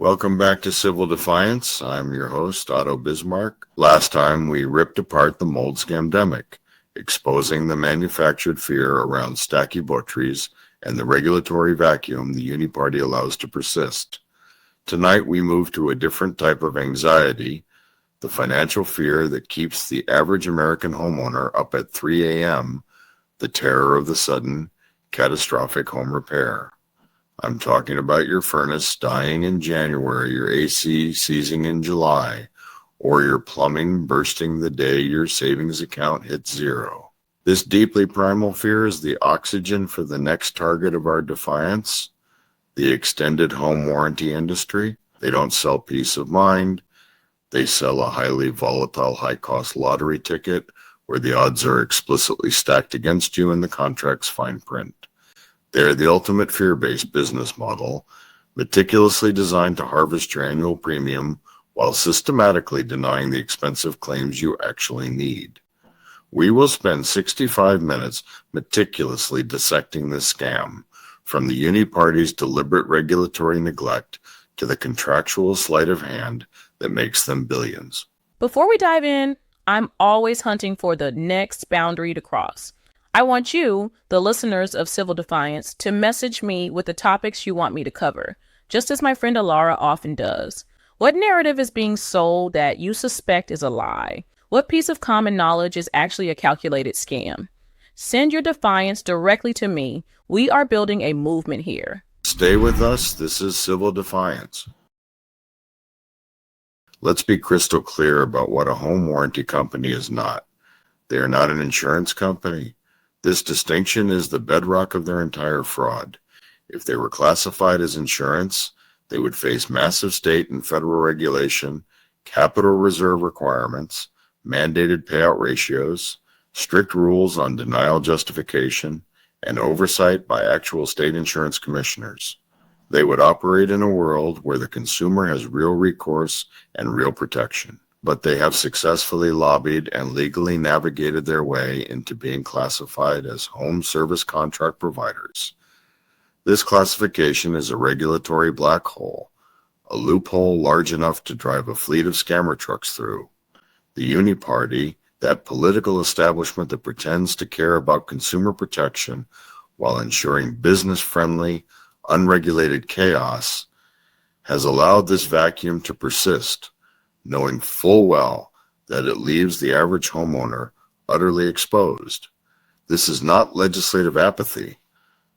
Welcome back to Civil Defiance. I'm your host, Otto Bismarck. Last time we ripped apart the mold scamdemic, exposing the manufactured fear around stacky butcheries and the regulatory vacuum the Uni-Party allows to persist. Tonight we move to a different type of anxiety, the financial fear that keeps the average American homeowner up at 3 a.m., the terror of the sudden, catastrophic home repair. I'm talking about your furnace dying in January, your AC seizing in July, or your plumbing bursting the day your savings account hits zero. This deeply primal fear is the oxygen for the next target of our defiance, the extended home warranty industry. They don't sell peace of mind. They sell a highly volatile, high-cost lottery ticket where the odds are explicitly stacked against you in the contract's fine print. They're the ultimate fear-based business model, meticulously designed to harvest your annual premium while systematically denying the expensive claims you actually need. We will spend 65 minutes meticulously dissecting this scam, from the Uni-Party's deliberate regulatory neglect to the contractual sleight of hand that makes them billions. Before we dive in, I'm always hunting for the next boundary to cross. I want you, the listeners of Civil Defiance, to message me with the topics you want me to cover, just as my friend Alara often does. What narrative is being sold that you suspect is a lie? What piece of common knowledge is actually a calculated scam? Send your defiance directly to me. We are building a movement here. Stay with us. This is Civil Defiance. Let's be crystal clear about what a home warranty company is not. They are not an insurance company. This distinction is the bedrock of their entire fraud. If they were classified as insurance, they would face massive state and federal regulation, capital reserve requirements, mandated payout ratios, strict rules on denial justification, and oversight by actual state insurance commissioners. They would operate in a world where the consumer has real recourse and real protection. But they have successfully lobbied and legally navigated their way into being classified as home service contract providers. This classification is a regulatory black hole, a loophole large enough to drive a fleet of scammer trucks through. The Uni-Party, that political establishment that pretends to care about consumer protection while ensuring business-friendly, unregulated chaos, has allowed this vacuum to persist, knowing full well that it leaves the average homeowner utterly exposed. This is not legislative apathy.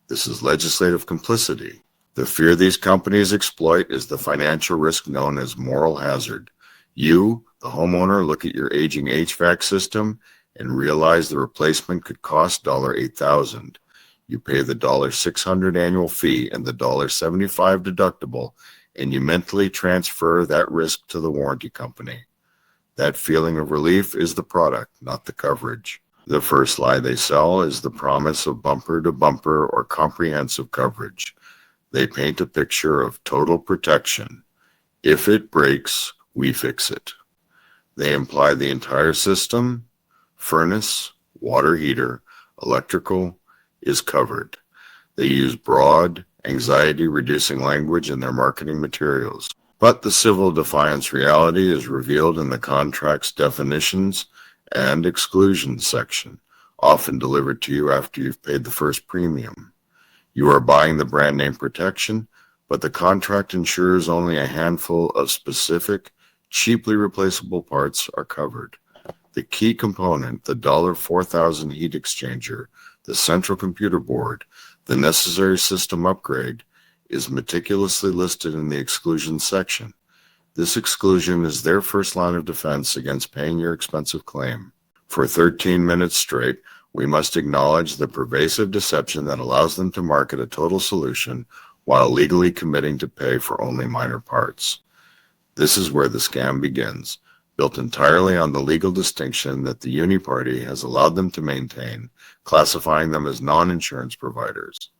This is legislative complicity. The fear these companies exploit is the financial risk known as moral hazard. You, the homeowner, look at your aging HVAC system and realize the replacement could cost $8,000. You pay the $600 annual fee and the $75 deductible, and you mentally transfer that risk to the warranty company. That feeling of relief is the product, not the coverage. The first lie they sell is the promise of bumper-to-bumper or comprehensive coverage. They paint a picture of total protection. If it breaks, we fix it. They imply the entire system, furnace, water heater, electrical, is covered. They use broad, anxiety-reducing language in their marketing materials. But the civil defiance reality is revealed in the contract's definitions and exclusion section, often delivered to you after you've paid the first premium. You are buying the brand name protection, but the contract ensures only a handful of specific, cheaply replaceable parts are covered. The key component, the $4,000 heat exchanger, the central computer board, the necessary system upgrade, is meticulously listed in the exclusion section. This exclusion is their first line of defense against paying your expensive claim. For 13 minutes straight, we must acknowledge the pervasive deception that allows them to market a total solution while legally committing to pay for only minor parts. This is where the scam begins, built entirely on the legal distinction that the Uni-Party has allowed them to maintain, classifying them as non-insurance providers.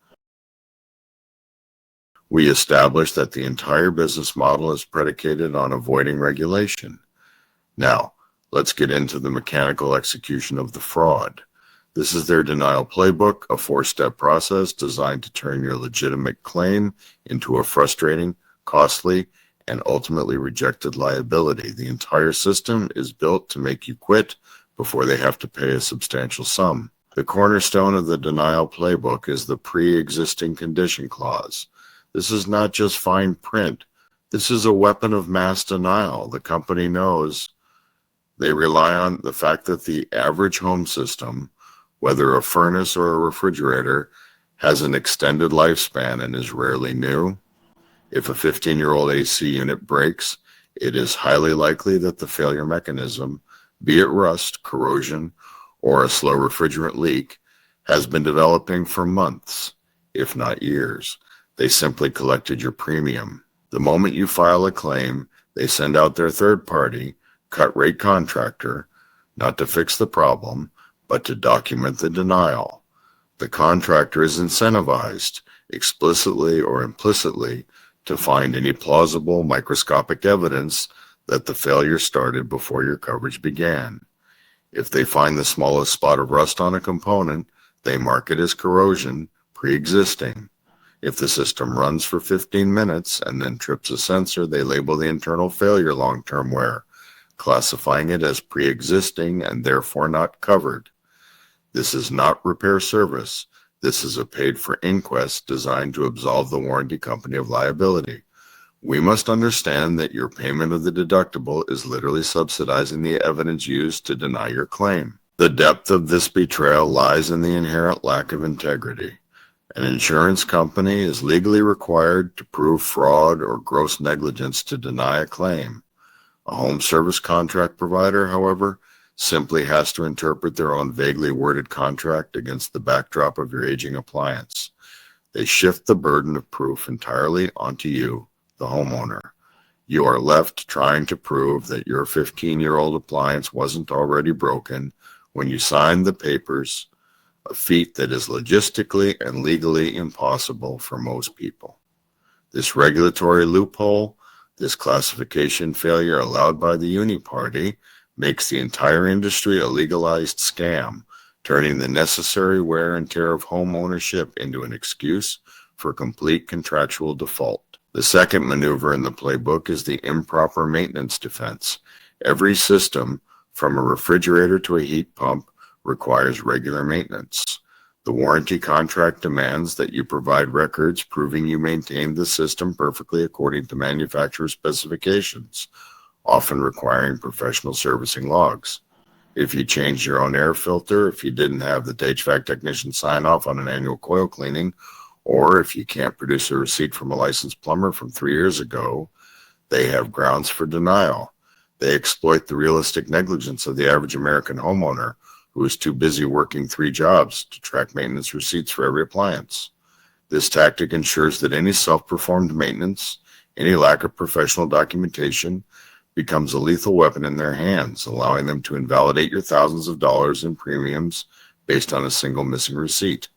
We established that the entire business model is predicated on avoiding regulation. Now, let's get into the mechanical execution of the fraud. This is their denial playbook, a 4-step process designed to turn your legitimate claim into a frustrating, costly, and ultimately rejected liability. The entire system is built to make you quit before they have to pay a substantial sum. The cornerstone of the denial playbook is the pre-existing condition clause. This is not just fine print. This is a weapon of mass denial. The company knows they rely on the fact that the average home system, whether a furnace or a refrigerator, has an extended lifespan and is rarely new. If a 15-year-old AC unit breaks, it is highly likely that the failure mechanism, be it rust, corrosion, or a slow refrigerant leak, has been developing for months, if not years. They simply collected your premium. The moment you file a claim, they send out their third-party, cut-rate contractor, not to fix the problem, but to document the denial. The contractor is incentivized, explicitly or implicitly, to find any plausible microscopic evidence that the failure started before your coverage began. If they find the smallest spot of rust on a component, they mark it as corrosion, pre-existing. If the system runs for 15 minutes and then trips a sensor, they label the internal failure long-term wear, classifying it as pre-existing and therefore not covered. This is not repair service. This is a paid-for inquest designed to absolve the warranty company of liability. We must understand that your payment of the deductible is literally subsidizing the evidence used to deny your claim. The depth of this betrayal lies in the inherent lack of integrity. An insurance company is legally required to prove fraud or gross negligence to deny a claim. A home service contract provider, however, simply has to interpret their own vaguely worded contract against the backdrop of your aging appliance. They shift the burden of proof entirely onto you, the homeowner. You are left trying to prove that your 15-year-old appliance wasn't already broken when you signed the papers, a feat that is logistically and legally impossible for most people. This regulatory loophole, this classification failure allowed by the Uni-Party, makes the entire industry a legalized scam, turning the necessary wear and tear of home ownership into an excuse for complete contractual default. The second maneuver in the playbook is the improper maintenance defense. Every system, from a refrigerator to a heat pump, requires regular maintenance. The warranty contract demands that you provide records proving you maintained the system perfectly according to manufacturer specifications, often requiring professional servicing logs. If you changed your own air filter, if you didn't have the HVAC technician sign off on an annual coil cleaning, or if you can't produce a receipt from a licensed plumber from 3 years ago, they have grounds for denial. They exploit the realistic negligence of the average American homeowner who is too busy working 3 jobs to track maintenance receipts for every appliance. This tactic ensures that any self-performed maintenance, any lack of professional documentation, becomes a lethal weapon in their hands, allowing them to invalidate your thousands of dollars in premiums based on a single missing receipt.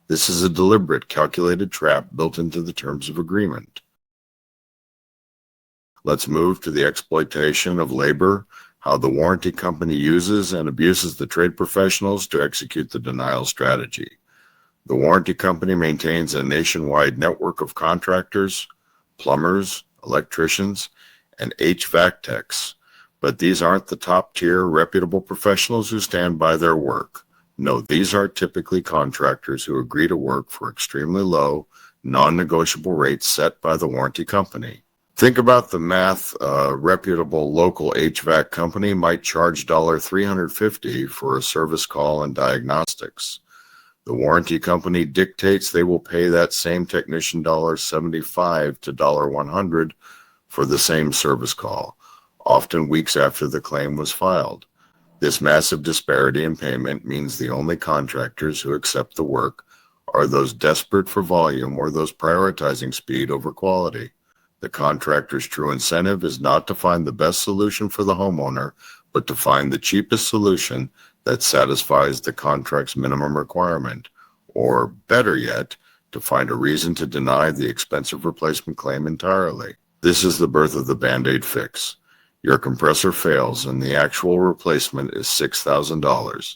This is a deliberate, calculated trap built into the terms of agreement. Let's move to the exploitation of labor, how the warranty company uses and abuses the trade professionals to execute the denial strategy. The warranty company maintains a nationwide network of contractors, plumbers, electricians, and HVAC techs, but these aren't the top-tier reputable professionals who stand by their work. No, these are typically contractors who agree to work for extremely low, non-negotiable rates set by the warranty company. Think about the math. A reputable local HVAC company might charge $350 for a service call and diagnostics. The warranty company dictates they will pay that same technician $75 to $100 for the same service call, often weeks after the claim was filed. This massive disparity in payment means the only contractors who accept the work are those desperate for volume or those prioritizing speed over quality. The contractor's true incentive is not to find the best solution for the homeowner, but to find the cheapest solution that satisfies the contract's minimum requirement, or better yet, to find a reason to deny the expensive replacement claim entirely. This is the birth of the Band-Aid fix. Your compressor fails and the actual replacement is $6,000.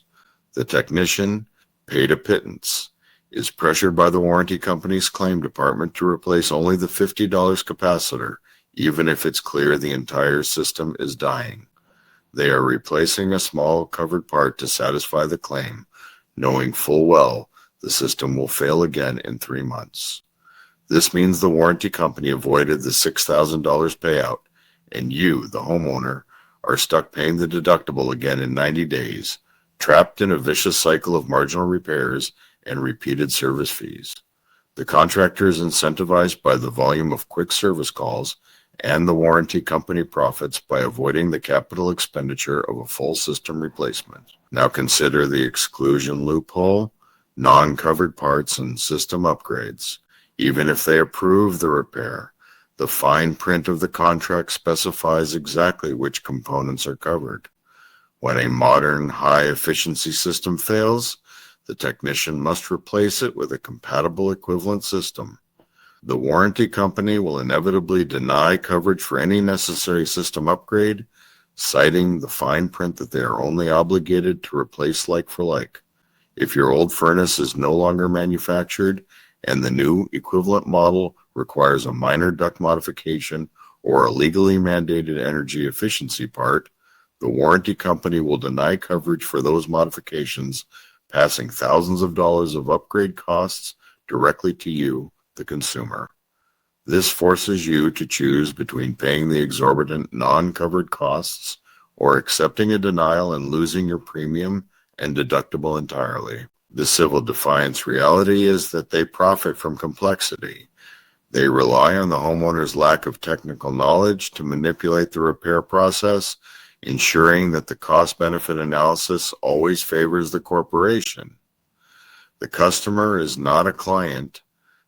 The technician, paid a pittance, is pressured by the warranty company's claim department to replace only the $50 capacitor, even if it's clear the entire system is dying. They are replacing a small covered part to satisfy the claim, knowing full well the system will fail again in 3 months. This means the warranty company avoided the $6,000 payout, and you, the homeowner, are stuck paying the deductible again in 90 days, trapped in a vicious cycle of marginal repairs and repeated service fees. The contractor is incentivized by the volume of quick service calls, and the warranty company profits by avoiding the capital expenditure of a full system replacement. Now consider the exclusion loophole, non-covered parts, and system upgrades. Even if they approve the repair, the fine print of the contract specifies exactly which components are covered. When a modern, high-efficiency system fails, the technician must replace it with a compatible equivalent system. The warranty company will inevitably deny coverage for any necessary system upgrade, citing the fine print that they are only obligated to replace like for like. If your old furnace is no longer manufactured and the new equivalent model requires a minor duct modification or a legally mandated energy efficiency part, the warranty company will deny coverage for those modifications, passing thousands of dollars of upgrade costs directly to you, the consumer. This forces you to choose between paying the exorbitant non-covered costs or accepting a denial and losing your premium and deductible entirely. The civil defiance reality is that they profit from complexity. They rely on the homeowner's lack of technical knowledge to manipulate the repair process, ensuring that the cost-benefit analysis always favors the corporation. The customer is not a client.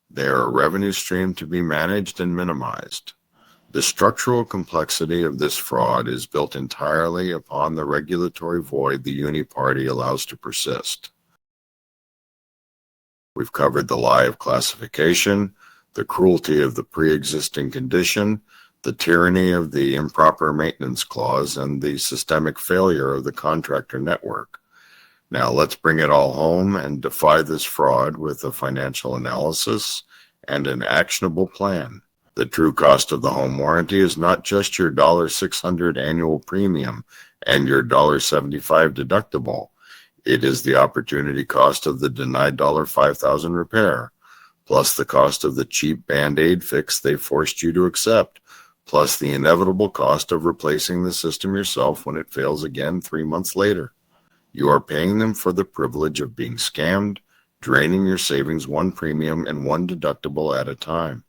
They are a revenue stream to be managed and minimized. The structural complexity of this fraud is built entirely upon the regulatory void the Uni-Party allows to persist. We've covered the lie of classification, the cruelty of the pre-existing condition, the tyranny of the improper maintenance clause, and the systemic failure of the contractor network. Now let's bring it all home and defy this fraud with a financial analysis and an actionable plan. The true cost of the home warranty is not just your $600 annual premium and your $75 deductible. It is the opportunity cost of the denied $5,000 repair, plus the cost of the cheap Band-Aid fix they forced you to accept, plus the inevitable cost of replacing the system yourself when it fails again 3 months later. You are paying them for the privilege of being scammed, draining your savings one premium and one deductible at a time.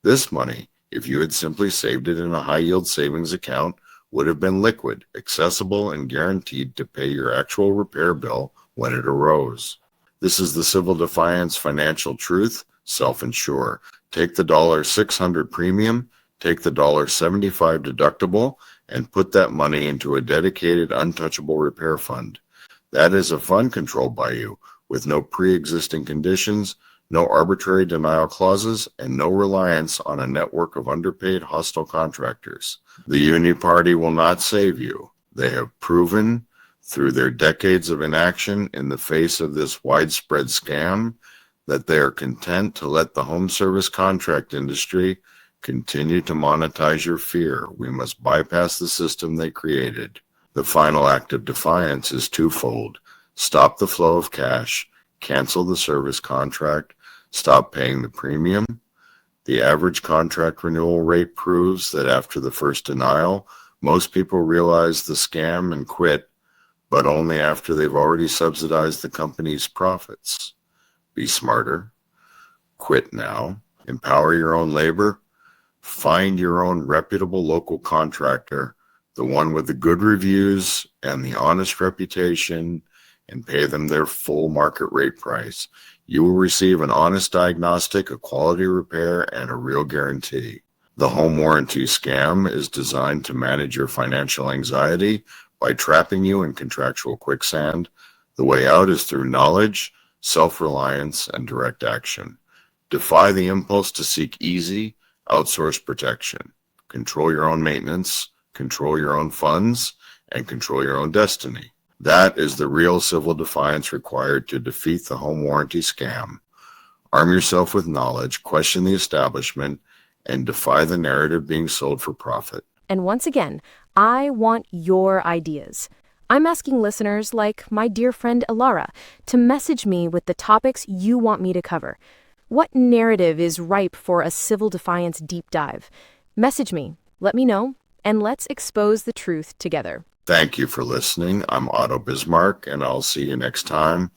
This money, if you had simply saved it in a high-yield savings account, would have been liquid, accessible, and guaranteed to pay your actual repair bill when it arose. This is the civil defiance financial truth. Self-insure. Take the $600 premium, take the $75 deductible, and put that money into a dedicated, untouchable repair fund. That is a fund controlled by you, with no pre-existing conditions, no arbitrary denial clauses, and no reliance on a network of underpaid hostile contractors. The Uni-Party will not save you. They have proven, through their decades of inaction in the face of this widespread scam, that they are content to let the home service contract industry continue to monetize your fear. We must bypass the system they created. The final act of defiance is twofold. Stop the flow of cash, cancel the service contract, stop paying the premium. The average contract renewal rate proves that after the first denial, most people realize the scam and quit, but only after they've already subsidized the company's profits. Be smarter. Quit now. Empower your own labor. Find your own reputable local contractor, the one with the good reviews and the honest reputation, and pay them their full market rate price. You will receive an honest diagnostic, a quality repair, and a real guarantee. The home warranty scam is designed to manage your financial anxiety by trapping you in contractual quicksand. The way out is through knowledge, self-reliance, and direct action. Defy the impulse to seek easy, outsourced protection. Control your own maintenance, control your own funds, and control your own destiny. That is the real civil defiance required to defeat the home warranty scam. Arm yourself with knowledge, question the establishment, and defy the narrative being sold for profit. And once again, I want your ideas. I'm asking listeners like my dear friend Alara to message me with the topics you want me to cover. What narrative is ripe for a civil defiance deep dive? Message me, let me know, and let's expose the truth together. Thank you for listening. I'm Otto Bismarck, and I'll see you next time